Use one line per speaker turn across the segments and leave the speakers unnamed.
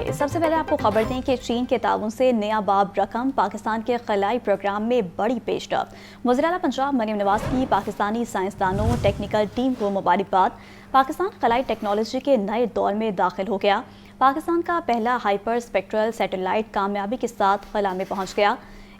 से सबसे पहले आपको खबर दें कि चीन के ताउन से नया बाब रकम पाकिस्तान के खलाई प्रोग्राम में बड़ी पेशरफ्त। वज़ीर-ए-आला पंजाब मरियम नवाज की पाकिस्तानी साइंसदानों टेक्निकल टीम को मुबारकबाद। पाकिस्तान खलाई टेक्नोलॉजी के नए दौर में दाखिल हो गया। पाकिस्तान का पहला हाइपर स्पेक्ट्रल सैटेलाइट कामयाबी के साथ खला में पहुँच गया।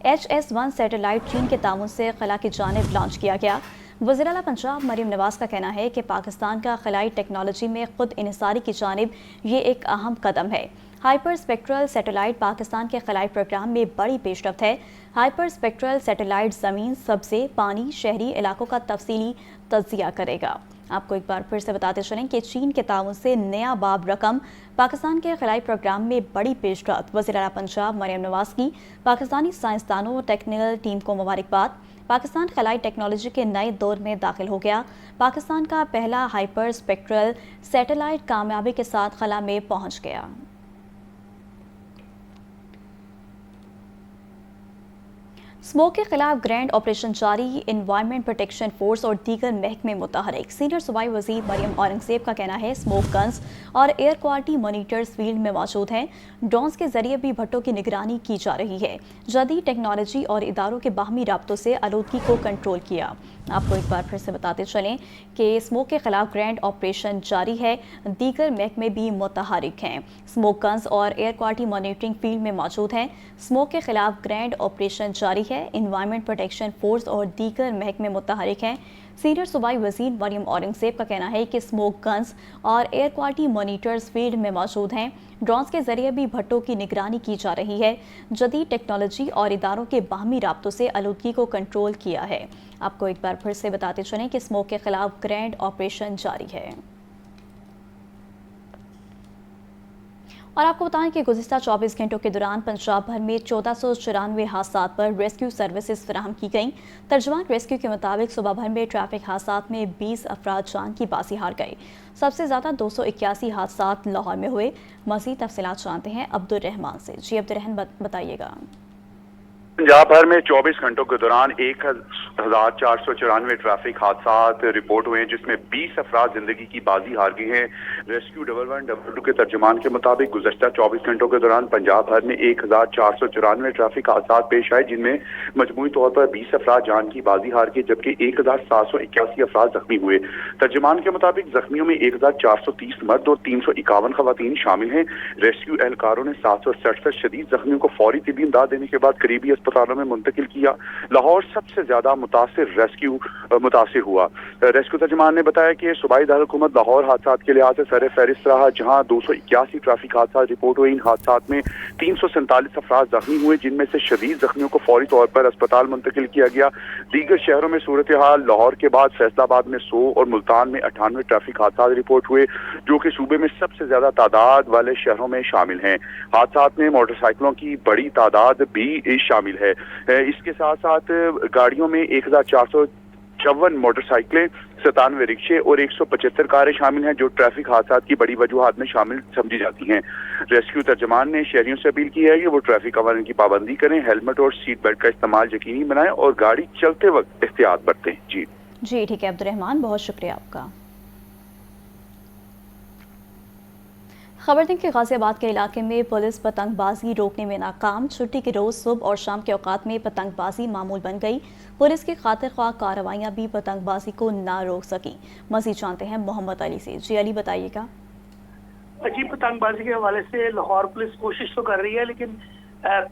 HS-1 सैटेलाइट चीन के ताउन से खला की जानिब लॉन्च किया गया। वज़ीर-ए-आला पंजाब मरियम नवाज का कहना है कि पाकिस्तान का खलाई टेक्नोलॉजी में खुद इन्हिसारी की जानिब ये एक अहम कदम है। हाइपर स्पेक्ट्रल सैटेलाइट पाकिस्तान के खलाई प्रोग्राम में बड़ी पेशरफ्त है। हाइपर स्पेक्ट्रल सैटेलाइट ज़मीन, सब्ज़े, पानी, शहरी इलाकों का तफसीली तज्ज़िया करेगा। आपको एक बार फिर से बताते चलें कि चीन के ताउन से नया बाब रकम पाकिस्तान के खलाई प्रोग्राम में बड़ी पेशरफ्त। वज़ीर-ए-आला पंजाब मरियम नवाज की पाकिस्तानी साइंसदानों टेक्निकल टीम को मुबारकबाद। पाकिस्तान खलाई टेक्नोलॉजी के नए दौर में दाखिल हो गया। पाकिस्तान का पहला हाइपर स्पेक्ट्रल सैटेलाइट कामयाबी के साथ खला में पहुंच गया। स्मोक के खिलाफ ग्रैंड ऑपरेशन जारी। एनवायरनमेंट प्रोटेक्शन फोर्स और दीगर महकमे मुतहरिक। सीनियर सूबाई वज़ीर मरियम औरंगज़ेब का कहना है स्मोक गन्स और एयर क्वालिटी मॉनिटर्स फील्ड में मौजूद हैं। ड्रोन्स के जरिए भी भट्टों की निगरानी की जा रही है। जदीद टेक्नोलॉजी और इदारों के बाहमी राब्तों से आलूदगी को कंट्रोल किया। आपको एक बार फिर से बताते चलें कि स्मोक के खिलाफ ग्रैंड ऑपरेशन जारी है। दीगर महकमे भी मुतहरिक हैं। स्मोक गन्स और एयर क्वालिटी मॉनिटरिंग फील्ड में मौजूद हैं। स्मोक के खिलाफ ग्रैंड ऑपरेशन जारी है। एनवायरनमेंट प्रोटेक्शन फोर्स और दीगर महकमे मुतहरिक हैं। सीनियर सूबाई वज़ीर मरियम औरंगज़ेब का कहना है कि स्मोक गन्स और एयर क्वालिटी मॉनिटर्स फील्ड में मौजूद हैं। ड्रोन्स के जरिए भी भट्टों की निगरानी की जा रही है। जदीद टेक्नोलॉजी और इदारों के बाहमी राब्तों से आलूदगी को कंट्रोल किया है। आपको एक बार फिर से बताते चलें कि स्मोक के खिलाफ ग्रैंड ऑपरेशन जारी है। और आपको बताएं कि गुज़िश्ता 24 घंटों के दौरान पंजाब भर में 1494 हादसात पर रेस्क्यू सर्विसेज फराहम की गईं। तर्जुमान रेस्क्यू के मुताबिक सुबह भर में ट्रैफिक हादसात में 20 अफराद जान की बाजी हार गए। सबसे ज़्यादा 281 हादसात लाहौर में हुए। मज़ीद तफसीलात जानते हैं अब्दुल रहमान से। जी अब्दुल रहमान बताइएगा।
पंजाब भर में 24 घंटों के दौरान 1494 ट्रैफिक हादसात रिपोर्ट हुए हैं, जिसमें 20 अफराद जिंदगी की बाजी हार गए हैं। रेस्क्यू 1112 के तर्जुमान के मुताबिक गुज़श्ता 24 घंटों के दौरान पंजाब भर में 1494 ट्रैफिक हादसात पेश आए, जिनमें मजमूई तौर पर 20 अफराद जान की बाजी हार गए, जबकि 1781 अफराद जख्मी हुए। तर्जुमान के मुताबिक जख्मियों में 1430 मर्द और 351 खवातीन शामिल हैं। रेस्क्यू एहलकारों ने 767 शदीद जख्मियों को फौरी तिब्बी इमदाद देने के बाद करीबी अस्पतालों में मुंतकिल किया। लाहौर सबसे ज्यादा मुतासिर हुआ। रेस्क्यू तर्जुमान ने बताया कि सूबाई दारुल-हुकूमत लाहौर हादसात के लिहाज से सर फहरिस्त रहा, जहां 281 ट्रैफिक हादसा रिपोर्ट हुए। इन हादसात में 347 अफराद जख्मी हुए, जिनमें से शदीद जख्मियों को फौरी तौर पर अस्पताल मुंतकिल किया गया। दीगर शहरों में सूरत हाल लाहौर के बाद फैसलाबाद में 100 और मुल्तान में 98 ट्रैफिक हादसा रिपोर्ट हुए, जो कि सूबे में सबसे ज्यादा तादाद वाले शहरों में शामिल हैं। हादसात में मोटरसाइकिलों की बड़ी तादाद भी शामिल है। इसके साथ साथ गाड़ियों में 1454 मोटरसाइकिलें, 97 रिक्शे और 175 कारें शामिल हैं, जो ट्रैफिक हादसात की बड़ी वजूहात में शामिल समझी जाती हैं। रेस्क्यू तर्जुमान ने शहरियों से अपील की है कि वो ट्रैफिक कवानीन की पाबंदी करें, हेलमेट और सीट बेल्ट का इस्तेमाल यकीनी बनाएं और गाड़ी चलते वक्त एहतियात बरतें।
जी ठीक है अब्दुल रहमान, बहुत शुक्रिया आपका। खबर दें कि गाजियाबाद के इलाके में पुलिस पतंगबाजी रोकने में नाकाम। छुट्टी के रोज़ सुबह और शाम के औकात में पतंगबाजी मामूल बन गई। पुलिस की खातिर ख्वाह कार्रवाइयाँ भी पतंगबाजी को ना रोक सकी। मज़ीद जानते हैं मोहम्मद अली से। जी अली बताइएगा।
जी पतंगबाजी के हवाले से लाहौर पुलिस कोशिश तो कर रही है, लेकिन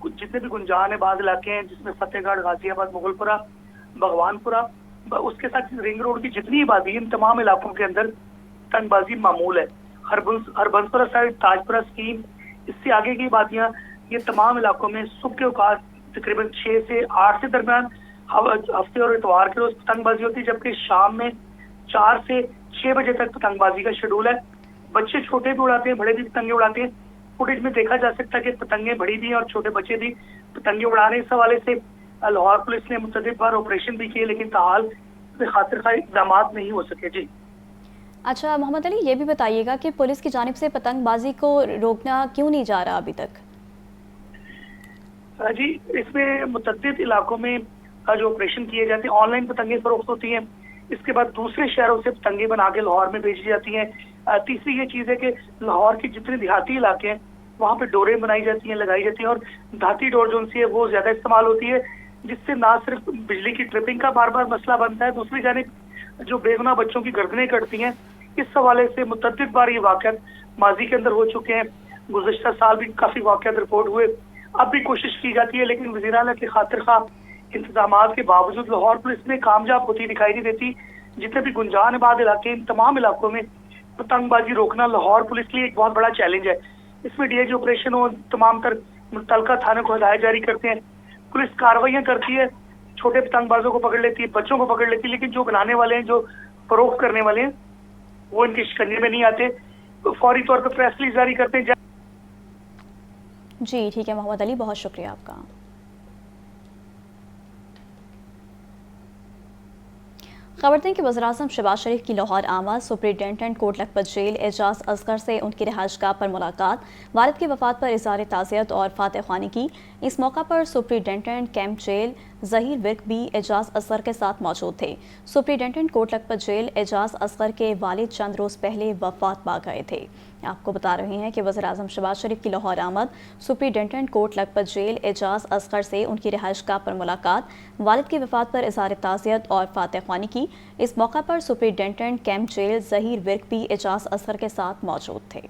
जितने भी गुंजान है बाज़ इलाके हैं, जिसमें फतेहगढ़, गाजियाबाद, मुगलपुरा, भगवानपुरा, उसके साथ रिंग रोड की जितनी आबादी, इन तमाम इलाकों के अंदर पतंगबाजी मामूल है। हरबंसपुरा साइड, ताजपुरा स्कीम, इससे आगे की बातियां, ये तमाम इलाकों में सुबह के औकात तकरीबन 6 से 8 से दरमियान हफ्ते और इतवार के रोज पतंगबाजी होती है, जबकि शाम में 4 से 6 बजे तक पतंगबाजी का शेड्यूल है। बच्चे छोटे भी उड़ाते हैं, बड़े भी पतंगे उड़ाते हैं। फुटेज में देखा जा सकता है कि पतंगे बड़ी भी और छोटे बच्चे भी पतंगे उड़ा रहे हैं। इस हवाले से लाहौर पुलिस ने मुतअद्दिद बार ऑपरेशन भी किए, लेकिन ताहाल खातिर खा इक़दाम नहीं हो सके। जी
अच्छा मोहम्मद अली, ये भी बताइएगा कि पुलिस की जानिब से पतंगबाजी को रोकना क्यों नहीं जा रहा अभी तक?
जी इसमें मुतअद्दिद इलाकों में जो ऑपरेशन किए जाते हैं, ऑनलाइन पतंगे फरोख्त होती हैं, इसके बाद दूसरे शहरों से पतंगे बना के लाहौर में भेजी जाती हैं। तीसरी ये चीज़ है कि लाहौर के जितने देहाती इलाके हैं वहाँ पे डोरें बनाई जाती हैं, लगाई जाती हैं, और धाती डोर जो सी है वो ज्यादा इस्तेमाल होती है, जिससे ना सिर्फ बिजली की ट्रिपिंग का बार बार मसला बनता है, दूसरी जानिब जो बेगुनाह बच्चों की गर्दनें कटती हैं, इस हवाले से मुतअद्दिद बार ये वाक़यात माजी के अंदर हो चुके हैं। गुज़श्ता साल भी काफी वाक़यात रिपोर्ट हुए, अब भी कोशिश की जाती है, लेकिन वज़ीर आला के खातिर खा इंतजामात के बावजूद लाहौर पुलिस में कामयाब होती दिखाई नहीं देती। जितने भी गुंजान आबाद इलाके, इन तमाम इलाकों में पतंगबाजी रोकना लाहौर पुलिस के लिए एक बहुत बड़ा चैलेंज है। इसमें डीआईजी ऑपरेशन हो, तमाम तर मुतल्लिका थाने को हदायत जारी करते हैं, पुलिस कार्रवाइयाँ करती है, छोटे पतंगबाजों को पकड़ लेती है, बच्चों को पकड़ लेती है, लेकिन जो बनाने वाले हैं, जो फरोख्त करने वाले हैं, वो इनके शिकंजे में नहीं आते, फौरी तौर पर प्रेस रिलीज जारी करते हैं।
जी ठीक है मोहम्मद अली, बहुत शुक्रिया आपका। खबर दें कि वज़ीर-ए-आज़म शहबाज शरीफ की लाहौर आमद, सुपरिटेंडेंट कोट लखपत जेल एजाज असगर से उनकी रिहाइशगाह पर मुलाकात, वालिद की वफात पर इज़हार ताज़ियत और फातह ख्वानी की। इस मौका पर superintendent camp jail Zaheer Virk भी एजाज असगर के साथ मौजूद थे। सुपरिटेंडेंट कोट लखपत जेल एजाज असगर के वालिद चंद रोज़ पहले वफात पा गए थे। आपको बता रहे हैं कि वज़ीर-ए-आज़म शहबाज शरीफ की लाहौर आमद, सुपरिटेंडेंट कोट लखपत जेल एजाज असगर से उनकी रिहाइशगाह पर मुलाकात, वालिद की वफात पर इज़हार ताज़ियत और फातह ख्वानी की। इस मौका पर superintendent camp jail Zaheer Virk भी एजाज असगर के साथ मौजूद थे।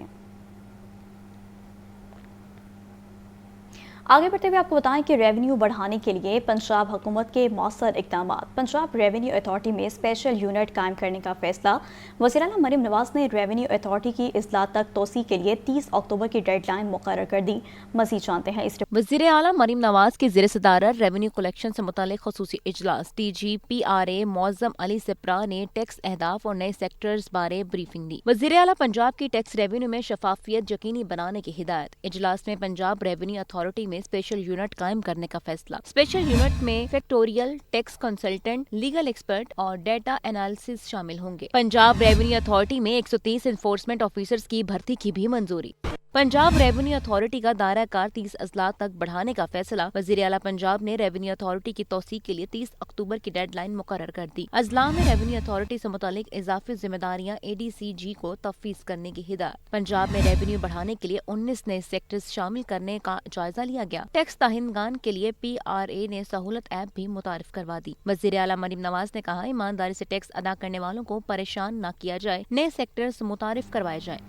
आगे बढ़ते हुए आपको बताएं कि रेवेन्यू बढ़ाने के लिए पंजाब हुकूमत के मौसर इक़दाम। पंजाब रेवेन्यू अथॉरिटी में स्पेशल यूनिट कायम करने का फैसला। वज़ीर-ए-आला मरीम नवाज ने रेवेन्यू अथॉरिटी की इस्लाह तक तोसी के लिए 30 अक्टूबर की डेडलाइन मुकर्रर कर दी। मज़ीद जानते हैं इस।
वज़ीर-ए-आला मरीम नवाज की ज़ेर सदारत रेवेन्यू कलेक्शन से मुतालिक ख़ुसूसी इजलास TGPRA मौज़म अली सिप्रा ने टैक्स अहदाफ और नए सेक्टर्स बारे ब्रीफिंग दी। वज़ीर-ए-आला पंजाब की टैक्स रेवेन्यू में शफाफियत यकीनी बनाने की हिदायत। इजलास में पंजाब रेवेन्यू अथॉरिटी में स्पेशल यूनिट कायम करने का फैसला। स्पेशल यूनिट में factorial, tax consultant, legal expert और डेटा एनालिसिस शामिल होंगे। पंजाब रेवेन्यू अथॉरिटी में 130 एनफोर्समेंट ऑफिसर्स की भर्ती की भी मंजूरी। पंजाब रेवेन्यू अथॉरिटी का दायरा कार 30 अजला तक बढ़ाने का फैसला। वज़ीर-ए-आला पंजाब ने रेवेन्यू अथॉरिटी की तौसीक के लिए 30 अक्टूबर की डेडलाइन मुकर्रर कर दी। अजला में रेवेन्यू अथॉरिटी से मुतालिक इजाफी जिम्मेदारियां ADCG को तफवीज़ करने की हिदायत। पंजाब में रेवेन्यू बढ़ाने के लिए 19 नए सेक्टर्स शामिल करने का जायजा लिया गया। टैक्स ताहिनगान के लिए PRA ने सहूलत ऐप भी मुतारिफ करवा दी। वज़ीर-ए-आला मरीम नवाज ने कहा, ईमानदारी से टैक्स अदा करने वालों को परेशान न किया जाए, नए सेक्टर्स मुतारिफ करवाए जाए।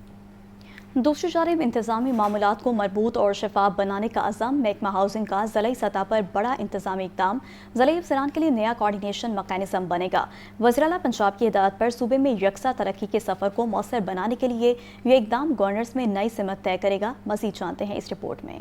दूसरी जानिब इंतजामी मामलात को मरबूत और शफाफ बनाने का अज़म। महकमा हाउसिंग का ज़िलाई सतह पर बड़ा इंतजामी इक़दाम। ज़िलाई अफसरान के लिए नया कोऑर्डिनेशन मैकेनिज़्म बनेगा। वज़ीर-ए-आला पंजाब की हिदायत पर सूबे में यकसा तरक्की के सफ़र को मौसर बनाने के लिए ये इक़दाम गवर्नर्स में नई सिमत तय करेगा। मज़ीद जानते हैं इस रिपोर्ट में।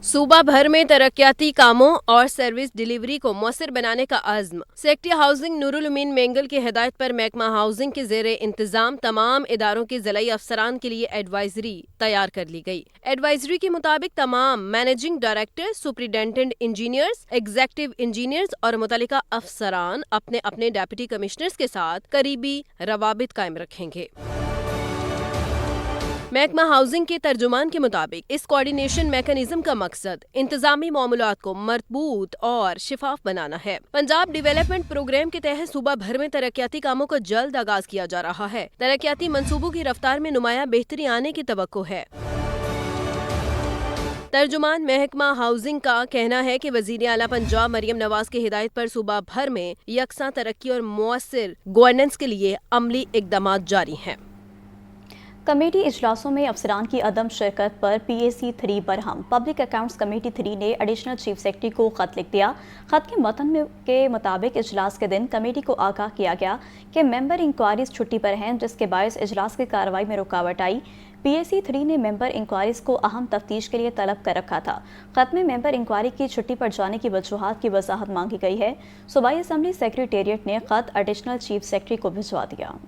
सूबा भर में तरक्याती कामों और सर्विस डिलीवरी को मौसर बनाने का आज़म। सेक्रेटरी हाउसिंग नूरुल अमीन मेंगल की हिदायत पर महकमा हाउसिंग के ज़ेरे इंतजाम तमाम इदारों के ज़िलाई अफसरान के लिए एडवाइजरी तैयार कर ली गई। एडवाइजरी के मुताबिक तमाम managing director, superintendent engineers, executive engineers और मुतल्लिका अफसरान अपने अपने डेप्यूटी कमिश्नर्स के साथ करीबी रवाबित कायम रखेंगे। महकमा हाउसिंग के तर्जुमान के मुताबिक इस कोऑर्डिनेशन मैकेनिज्म का मकसद इंतजामी मामलात को मजबूत और शिफाफ बनाना है। पंजाब डेवलपमेंट प्रोग्राम के तहत सूबा भर में तरक्याती कामों को जल्द आगाज किया जा रहा है। तरक्याती मंसूबों की रफ्तार में नुमाया बेहतरी आने की तवक्को है। तर्जुमान महकमा हाउसिंग का कहना है कि वज़ीर-ए-आला पंजाब मरियम नवाज की हिदायत पर सूबा भर में यकसा तरक्की और मुअस्सिर गवर्नेंस के लिए अमली इक़दामात जारी हैं।
कमेटी इजलासों में अफसरान की अदम शिरकत पर PAC 3 Barham. Public accounts committee 3 ने एडिशनल चीफ सेक्रेटरी को खत लिख दिया। खत के मतन के मुताबिक इजलास के दिन कमेटी को आगाह किया गया कि मेंबर इंक्वायरीज छुट्टी पर हैं, जिसके बायस इजलास की कार्रवाई में रुकावट आई। PAC 3 ने मेंबर इंक्वायरीज को अहम तफ्तीश के लिए तलब कर रखा था। खत में मेंबर इंक्वायरी की छुट्टी पर जाने की वजूहात की वजाहत मांगी गई है। सूबाई असम्बली सेक्रेटेरिएट ने खत एडिशनल चीफ सेक्रेटरी को भिजवा दिया।